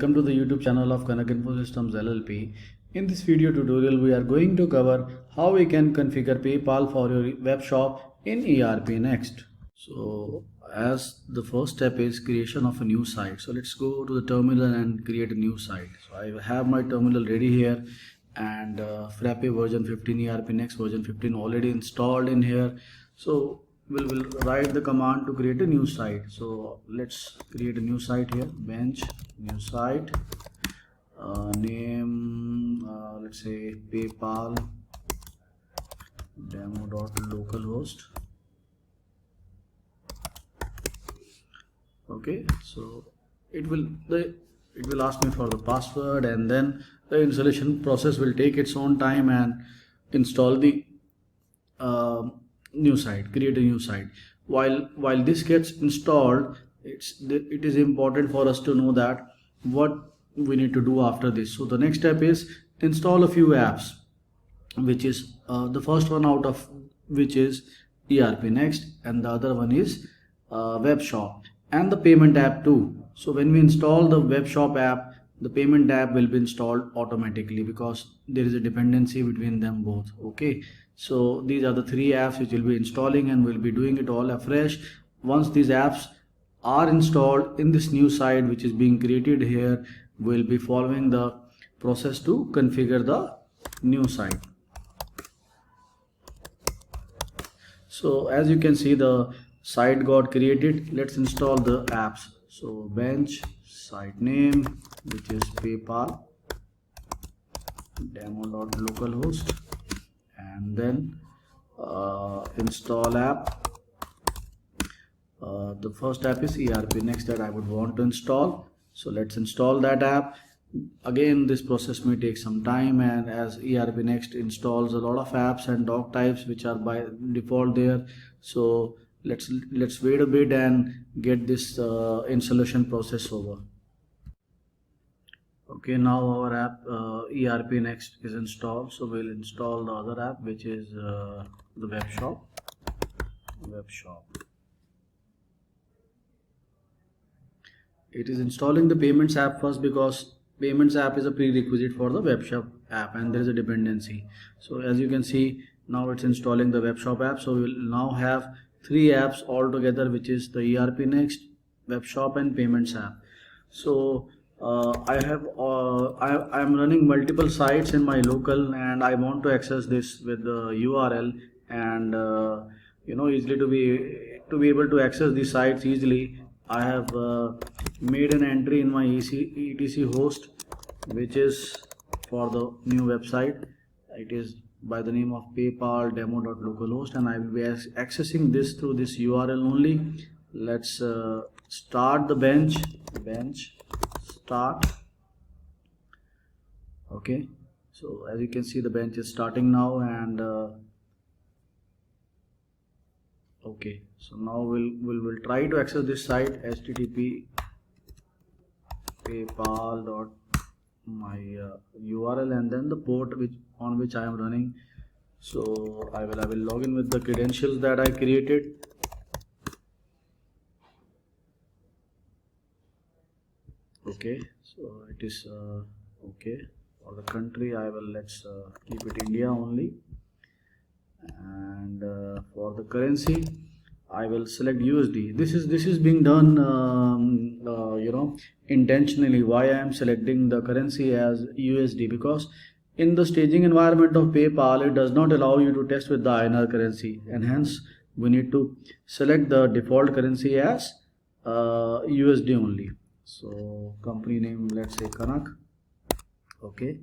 welcome to the YouTube channel of Kanak Info Systems LLP. In this video tutorial, we are going to cover how we can configure PayPal for your web shop in ERPNext. So as the first step is creation of a new site. So let's go to the terminal and create a new site. So I have my terminal ready here, and Frappe version 15, ERPNext version 15 already installed in here. So we'll write the command to create a new site. So let's create a new site here, bench new site, name let's say PayPal demo.localhost. Okay, so it will ask me for the password, and then the installation process will take its own time and install the new site, create a new site. While this gets installed, it is important for us to know that what we need to do after this. So the next step is install a few apps, which is the first one out of which is ERPNext, and the other one is Webshop, and the payment app too. So when we install the Webshop app, the payment app will be installed automatically because there is a dependency between them both. Okay, so these are the three apps which will be installing, and we'll be doing it all afresh. Once these apps are installed in this new site which is being created here, we'll be following the process to configure the new site. So as you can see, the site got created. Let's install the apps. So bench site name, which is PayPal demo.localhost, and then install app. The first app is ERPNext that I would want to install. So let's install that app. Again, this process may take some time, and as ERPNext installs a lot of apps and doc types which are by default there, so let's wait a bit and get this installation process over. Okay, now our app ERPNext is installed, so we'll install the other app, which is the Webshop. It is installing the payments app first because payments app is a prerequisite for the Webshop app, and there is a dependency. So as you can see, now it's installing the Webshop app. So we'll now have three apps all together, which is the ERPNext, Webshop, and payments app. So I'm running multiple sites in my local, and I want to access this with the URL, and easily to be able to access these sites easily. I have made an entry in my etc host, which is for the new website. It is by the name of PayPal demo.localhost, and I will be accessing this through this URL only. Let's start the bench start. Okay, so as you can see, the bench is starting now, and okay, so now we'll try to access this site, http paypal. My URL, and then the port on which I am running. So I will log in with the credentials that I created. Okay, so it is okay. For the country, let's keep it India only, and for the currency, I will select USD. This is being done intentionally. Why I am selecting the currency as USD? Because in the staging environment of PayPal, it does not allow you to test with the INR currency, and hence we need to select the default currency as USD only. So company name, let's say Kanak. Okay,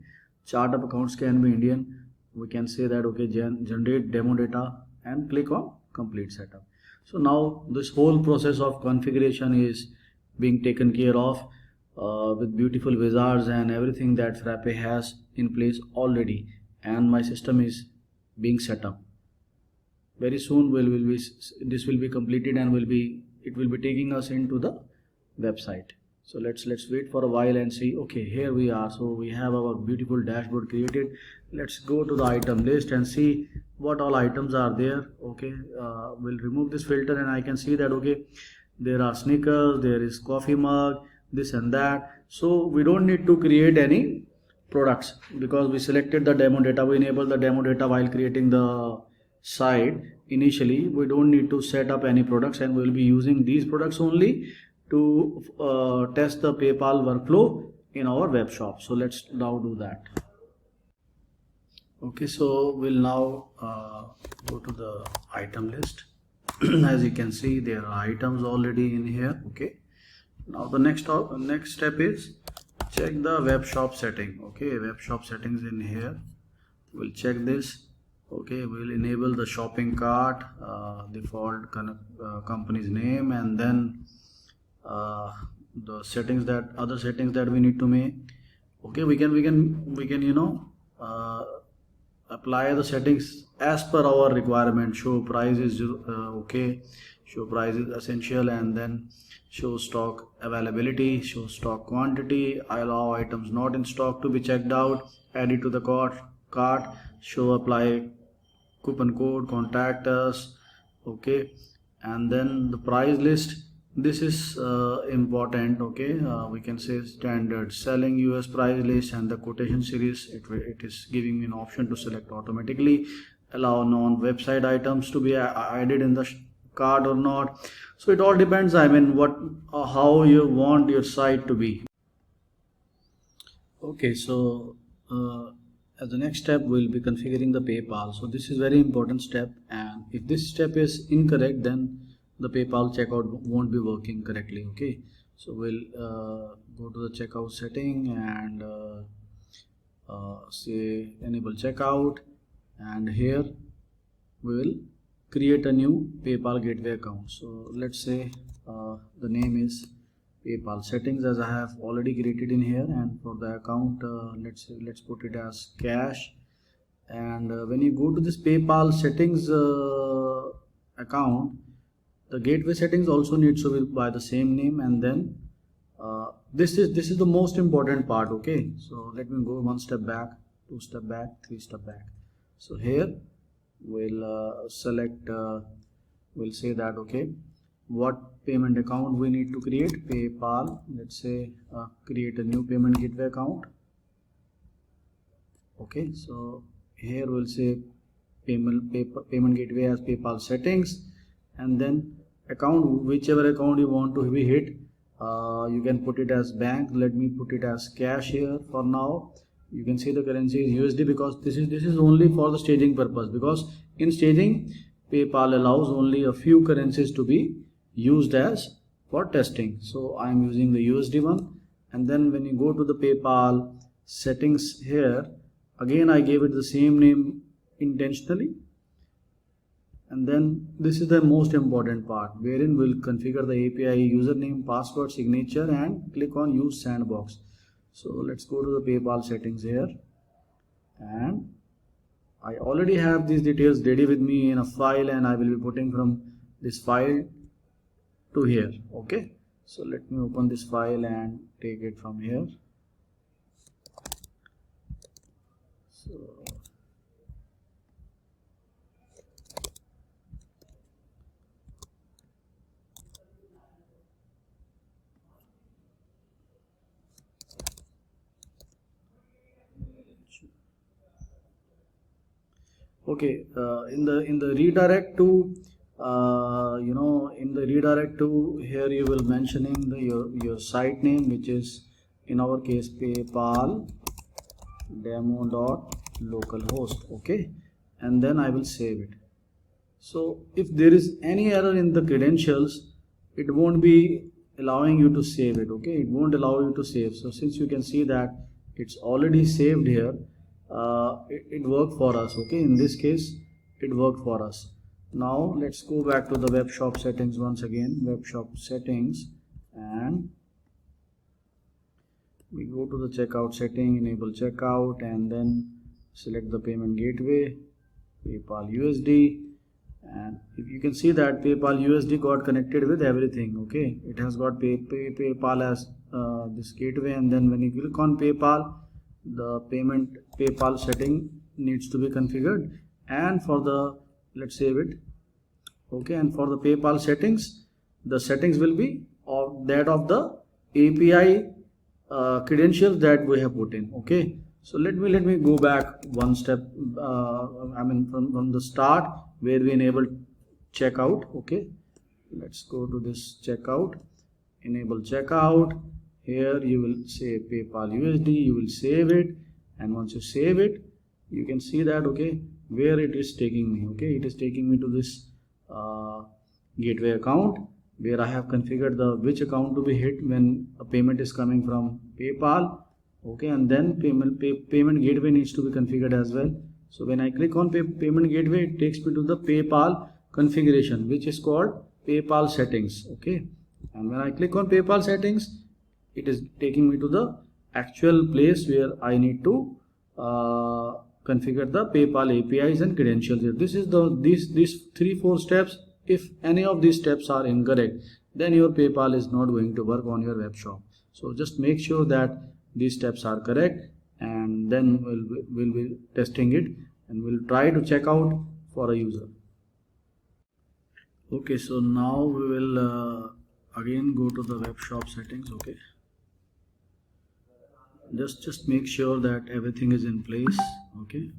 chart of accounts can be Indian. We can say that, okay, generate demo data, and click on complete setup. So now this whole process of configuration is being taken care of with beautiful wizards and everything that Frappe has in place already, and my system is being set up. Very soon this will be completed, and it will be taking us into the website. So let's wait for a while and see. Okay, here we are. So we have our beautiful dashboard created. Let's go to the item list and see what all items are there. Okay, we'll remove this filter, and I can see that, okay, there are sneakers, there is coffee mug, this and that. So we don't need to create any products because we selected the demo data. We enable the demo data while creating the site. Initially we don't need to set up any products, and we will be using these products only to test the PayPal workflow in our web shop. So let's now do that. Okay, so we'll now go to the item list. As you can see, there are items already in here. Okay, now the next step is check the web shop setting. Okay, web shop settings in here, we'll check this. Okay, we'll enable the shopping cart, default company's name, and then the settings, that other settings that we need to make. Okay, we can you know apply the settings as per our requirement. Show price is okay, show price is essential, and then show stock availability, show stock quantity, allow items not in stock to be checked out, add it to the cart, show apply coupon code, contact us. Okay, and then the price list, this is important. Okay, we can say standard selling US price list, and the quotation series, it is giving me an option to select automatically, allow non-website items to be added in the cart or not. So it all depends, I mean, what how you want your site to be. Okay, so as the next step, we'll be configuring the PayPal. So this is very important step, and if this step is incorrect, then the PayPal checkout won't be working correctly. Okay, so we'll go to the checkout setting and say enable checkout, and here we will create a new PayPal gateway account. So let's say the name is PayPal settings, as I have already created in here, and for the account let's put it as cash. And when you go to this PayPal settings account, the gateway settings also needs to be by the same name, and then this is the most important part. Okay, so let me go one step back, two step back, three step back. So here we'll select we'll say that okay, what payment account we need to create. PayPal, let's say create a new payment gateway account. Okay, so here we'll say payment gateway as PayPal settings, and then account, whichever account you want to be hit, you can put it as bank. Let me put it as cash here for now. You can see the currency is USD because this is only for the staging purpose, because in staging PayPal allows only a few currencies to be used as for testing. So I am using the USD one. And then when you go to the PayPal settings here, again I gave it the same name intentionally. And then this is the most important part, wherein we'll configure the API username, password, signature, and click on use sandbox. So let's go to the PayPal settings here, and I already have these details ready with me in a file, and I will be putting from this file to here. Okay, so let me open this file and take it from here. So okay, in the redirect to in the redirect to, here you will mentioning your site name, which is in our case PayPal demo.localhost. Okay, and then I will save it. So if there is any error in the credentials, it won't be allowing you to save it. Okay, it won't allow you to save. So since you can see that it's already saved here, it worked for us. Okay, in this case it worked for us. Now let's go back to the web shop settings once again, web shop settings, and we go to the checkout setting, enable checkout, and then select the payment gateway, PayPal USD, and if you can see that PayPal USD got connected with everything. Okay, it has got PayPal as this gateway, and then when you click on PayPal, the payment PayPal setting needs to be configured, and for the, let's save it. Okay, and for the PayPal settings, the settings will be of that of the API credentials that we have put in. Okay, so let me go back one step. I mean from the start where we enable checkout. Okay, let's go to this checkout, enable checkout. Here you will say PayPal USD, you will save it, and once you save it, you can see that, okay, where it is taking me. Okay, it is taking me to this gateway account where I have configured the which account to be hit when a payment is coming from PayPal. Okay, and then payment gateway needs to be configured as well. So when I click on payment gateway, it takes me to the PayPal configuration, which is called PayPal settings. Okay, and when I click on PayPal settings, it is taking me to the actual place where I need to configure the PayPal APIs and credentials. This is these 3-4 steps. If any of these steps are incorrect, then your PayPal is not going to work on your web shop. So just make sure that these steps are correct, and then we'll be testing it, and we'll try to check out for a user. Okay, so now we will again go to the web shop settings. Okay, just make sure that everything is in place. Okay,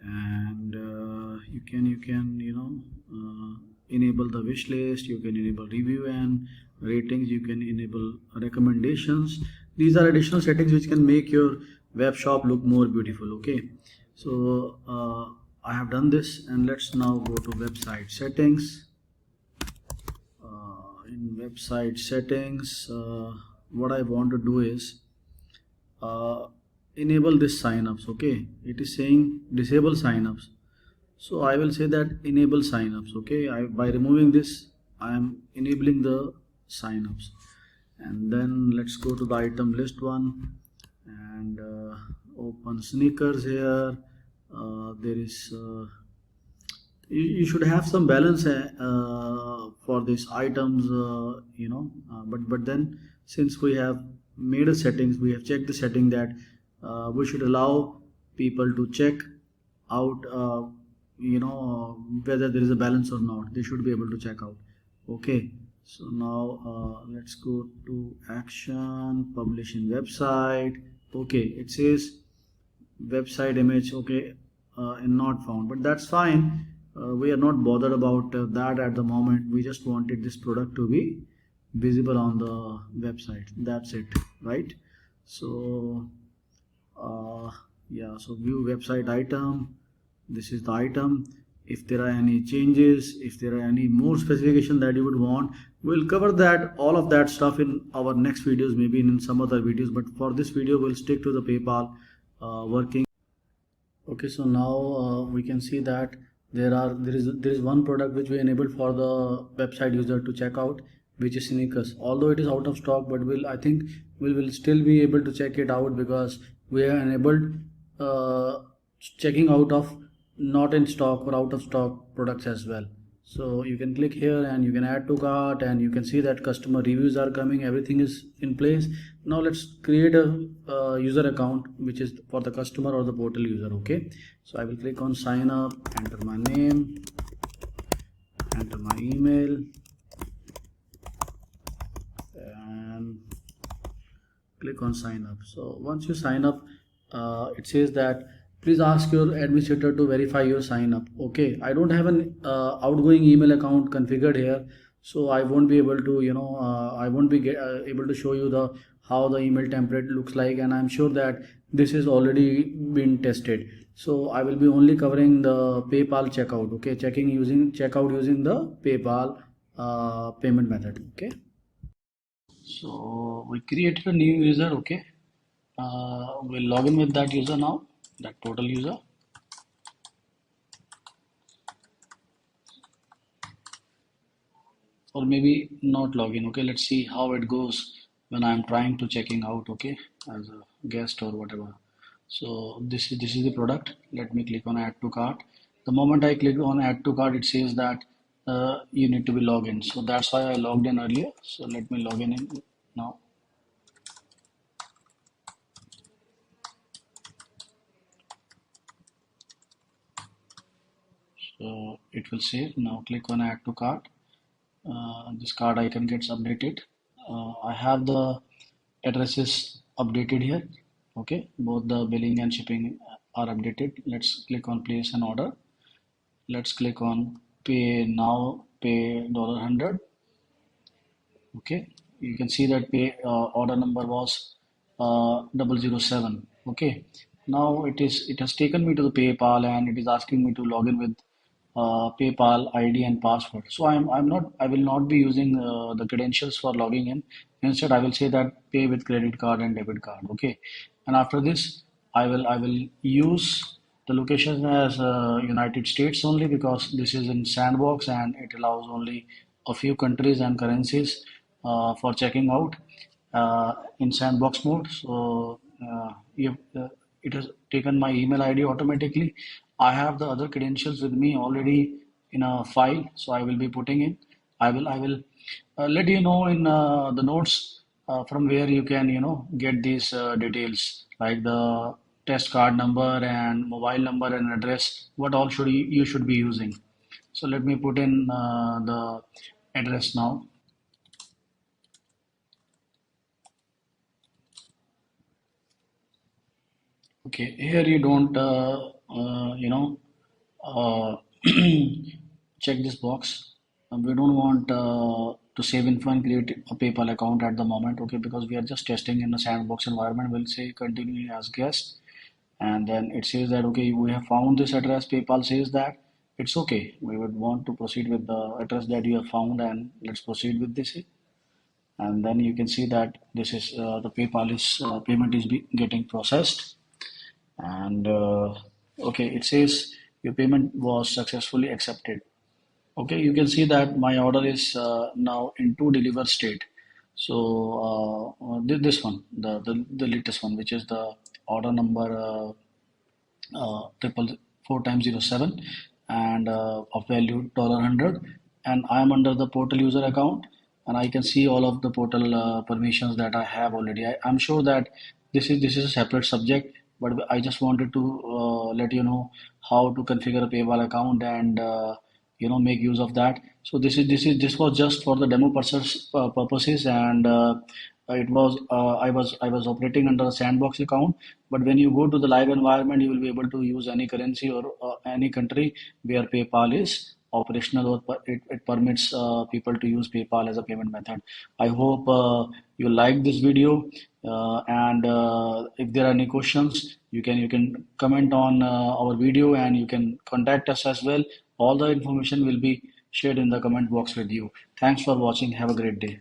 and you can enable the wish list, you can enable review and ratings, you can enable recommendations. These are additional settings which can make your web shop look more beautiful. Okay, so I have done this, and let's now go to website settings. In website settings, what I want to do is enable this signups. Okay, it is saying disable signups, so I will say that enable signups. Okay, by removing this, I am enabling the signups. And then let's go to the item list one, and open sneakers here. There is you should have some balance for these items, but then since we have made a settings, we have checked the setting that we should allow people to check out whether there is a balance or not. They should be able to check out. Okay, so now let's go to action, publishing website. Okay, it says website image, okay, and not found, but that's fine. We are not bothered about that at the moment. We just wanted this product to be visible on the website. That's it, right? So yeah, so view website item. This is the item. If there are any changes, if there are any more specification that you would want, we'll cover that, all of that stuff in our next videos, maybe in some other videos, but for this video we'll stick to the PayPal working. Okay, so now we can see that there is one product which we enabled for the website user to check out, which is sneakers. Although it is out of stock, but I think we will still be able to check it out because we have enabled checking out of not in stock or out of stock products as well. So you can click here and you can add to cart, and you can see that customer reviews are coming, everything is in place. Now let's create a user account which is for the customer or the portal user. Okay, so I will click on sign up, enter my name, enter my email, and click on sign up. So once you sign up, it says that please ask your administrator to verify your sign up. Okay, I don't have an outgoing email account configured here, so I won't be able to I won't be able to show you how the email template looks like, and I'm sure that this is already been tested. So I will be only covering the PayPal checkout. Okay, checkout using the PayPal payment method. Okay, so we created a new user. Okay, we'll log in with that user now, that total user. Or maybe not login. Okay, let's see how it goes when I'm trying to checking out. Okay, as a guest or whatever. So this is the product. Let me click on add to cart. The moment I click on add to cart, it says that you need to be logged in. So that's why I logged in earlier. So let me log in now. So it will save. Now click on add to cart. this card icon gets updated. I have the addresses updated here. Okay, both the billing and shipping are updated. Let's click on place an order. Let's click on pay now, pay $100. Okay, you can see that pay order number was 007. Okay, now it has taken me to the PayPal and it is asking me to log in with PayPal ID and password. So I will not be using the credentials for logging in. Instead, I will say that pay with credit card and debit card. Okay, and after this, I will use the location as United States only because this is in sandbox and it allows only a few countries and currencies for checking out in sandbox mode. So it has taken my email ID automatically. I have the other credentials with me already in a file, so I will be putting in. I will let you know in the notes from where you can get these details like the test card number and mobile number and address. What all you should be using. So let me put in the address now. Okay, here you don't, uh, check this box. We don't want to save info and create a PayPal account at the moment, okay, because we are just testing in a sandbox environment. We'll say continue as guest, and then it says that, okay, we have found this address. PayPal says that it's okay. We would want to proceed with the address that you have found, and let's proceed with this. And then you can see that this is the PayPal is payment is getting processed and okay, it says your payment was successfully accepted. Okay, you can see that my order is now into deliver state. So this one, the latest one, which is the order number triple 4 times 07 and of value $100, and I am under the portal user account and I can see all of the portal permissions that I have already. I'm sure that this is a separate subject, but I just wanted to let you know how to configure a PayPal account and make use of that. So this was just for the demo purposes, and it was I was operating under a sandbox account. But when you go to the live environment, you will be able to use any currency or any country where PayPal is operational, or it permits people to use PayPal as a payment method. I hope you like this video, and if there are any questions, you can comment on our video, and you can contact us as well. All the information will be shared in the comment box with you. Thanks for watching. Have a great day.